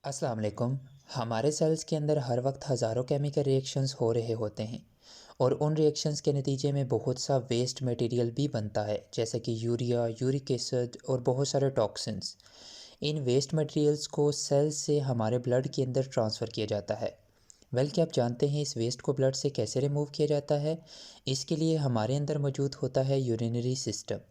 अस्सलाम वालेकुम। हमारे सेल्स के अंदर हर वक्त हज़ारों केमिकल रिएक्शंस हो रहे होते हैं और उन रिएक्शंस के नतीजे में बहुत सा वेस्ट मटेरियल भी बनता है, जैसे कि यूरिया, यूरिक एसिड और बहुत सारे टॉक्सिन्स। इन वेस्ट मटेरियल्स को सेल्स से हमारे ब्लड के अंदर ट्रांसफ़र किया जाता है। क्या आप जानते हैं इस वेस्ट को ब्लड से कैसे रिमूव किया जाता है? इसके लिए हमारे अंदर मौजूद होता है यूरिनरी सिस्टम।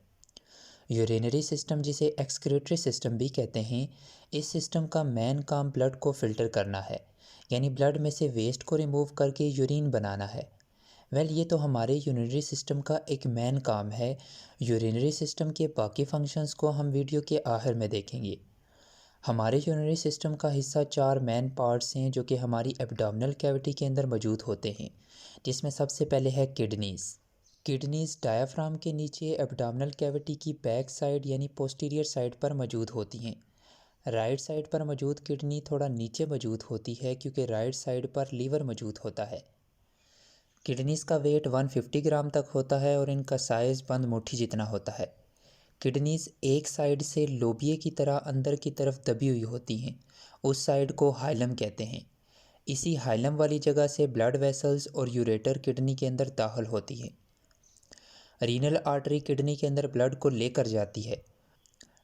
यूरिनरी सिस्टम, जिसे एक्सक्रीटरी सिस्टम भी कहते हैं, इस सिस्टम का मेन काम ब्लड को फ़िल्टर करना है, यानी ब्लड में से वेस्ट को रिमूव करके यूरिन बनाना है। ये तो हमारे यूरिनरी सिस्टम का एक मेन काम है। यूरिनरी सिस्टम के बाकी फंक्शंस को हम वीडियो के आखिर में देखेंगे। हमारे यूरिनरी सिस्टम का हिस्सा 4 मेन पार्ट्स हैं जो कि हमारी एब्डोमिनल कैविटी के अंदर मौजूद होते हैं, जिसमें सबसे पहले है किडनीज़। किडनीज़ डायाफ्राम के नीचे एब्डोमिनल कैविटी की बैक साइड यानी पोस्टीरियर साइड पर मौजूद होती हैं। राइट साइड पर मौजूद किडनी थोड़ा नीचे मौजूद होती है क्योंकि राइट साइड पर लीवर मौजूद होता है। किडनीज़ का वेट 150 ग्राम तक होता है और इनका साइज़ बंद मुट्ठी जितना होता है। किडनीज़ एक साइड से लोबिये की तरह अंदर की तरफ दबी हुई होती हैं। उस साइड को हाइलम कहते हैं। इसी हाइलम वाली जगह से ब्लड वेसल्स और यूरेटर किडनी के अंदर दाखिल होती हैं। रीनल आर्टरी किडनी के अंदर ब्लड को लेकर जाती है।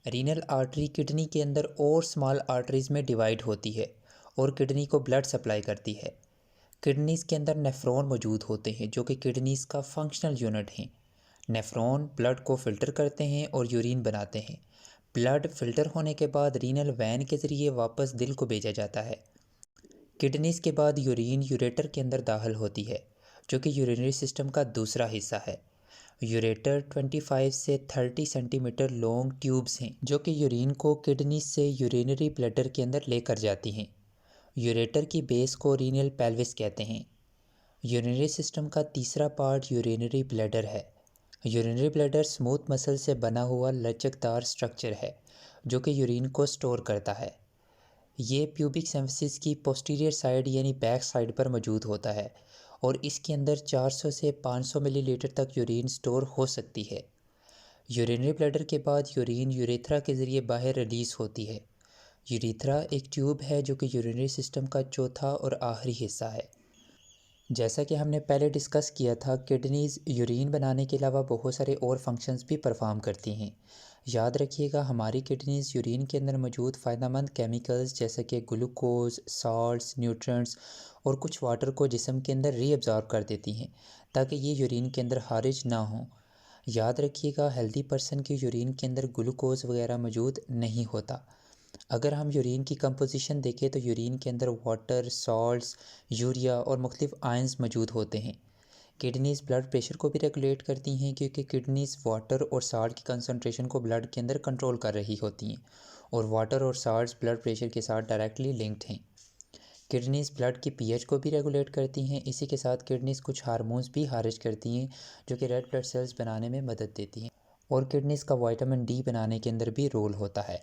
रीनल आर्टरी किडनी के अंदर और स्मॉल आर्टरीज़ में डिवाइड होती है और किडनी को ब्लड सप्लाई करती है। किडनीज़ के अंदर नेफ्रॉन मौजूद होते हैं जो कि किडनीज़ का फंक्शनल यूनिट हैं। नेफ्रॉन ब्लड को फ़िल्टर करते हैं और यूरिन बनाते हैं। ब्लड फ़िल्टर होने के बाद रीनल वैन के ज़रिए वापस दिल को भेजा जाता है। किडनीज़ के बाद यूरिन यूरेटर के अंदर दाखिल होती है, जो कि यूरिनरी सिस्टम का दूसरा हिस्सा है। यूरेटर 25 से 30 सेंटीमीटर लॉन्ग ट्यूब्स हैं जो कि यूरिन को किडनी से यूरिनरी ब्लैडर के अंदर लेकर जाती हैं। यूरेटर की बेस को रीनल पेल्विस कहते हैं। यूरिनरी सिस्टम का तीसरा पार्ट यूरिनरी ब्लैडर है। यूरिनरी ब्लैडर स्मूथ मसल से बना हुआ लचकदार स्ट्रक्चर है जो कि यूरिन को स्टोर करता है। ये प्यूबिक सिम्फिसिस की पोस्टीरियर साइड यानी बैक साइड पर मौजूद होता है और इसके अंदर 400 से 500 मिलीलीटर तक यूरिन स्टोर हो सकती है। यूरिनरी ब्लैडर के बाद यूरिन यूरेथ्रा के ज़रिए बाहर रिलीज़ होती है। यूरेथ्रा एक ट्यूब है जो कि यूरिनरी सिस्टम का चौथा और आखिरी हिस्सा है। जैसा कि हमने पहले डिस्कस किया था, किडनीज़ यूरिन बनाने के अलावा बहुत सारे और फंक्शंस भी परफॉर्म करती हैं। याद रखिएगा, हमारी किडनीज़ यूरिन के अंदर मौजूद फ़ायदेमंद केमिकल्स जैसे कि ग्लूकोज, साल्ट्स, न्यूट्रिएंट्स और कुछ वाटर को जिस्म के अंदर रीअब्ज़ॉर्ब कर देती हैं ताकि ये यूरिन के अंदर खारिज ना हो। याद रखिएगा, हेल्दी पर्सन की यूरिन के अंदर ग्लूकोज वगैरह मौजूद नहीं होता। अगर हम यूरिन की कंपोजिशन देखें तो यूरिन के अंदर वाटर, सॉल्ट्स, यूरिया और मुख्तलिफ आयंस मौजूद होते हैं। किडनीज़ ब्लड प्रेशर को भी रेगुलेट करती हैं क्योंकि किडनीज़ वाटर और साल्ट की कंसंट्रेशन को ब्लड के अंदर कंट्रोल कर रही होती हैं और वाटर और साल्ट्स ब्लड प्रेशर के साथ डायरेक्टली लिंक्ड हैं। किडनीज़ ब्लड की पीएच को भी रेगुलेट करती हैं। इसी के साथ किडनीज़ कुछ हार्मोन्स भी खारिज करती हैं जो कि रेड ब्लड सेल्स बनाने में मदद देती हैं और किडनीज़ का विटामिन डी बनाने के अंदर भी रोल होता है।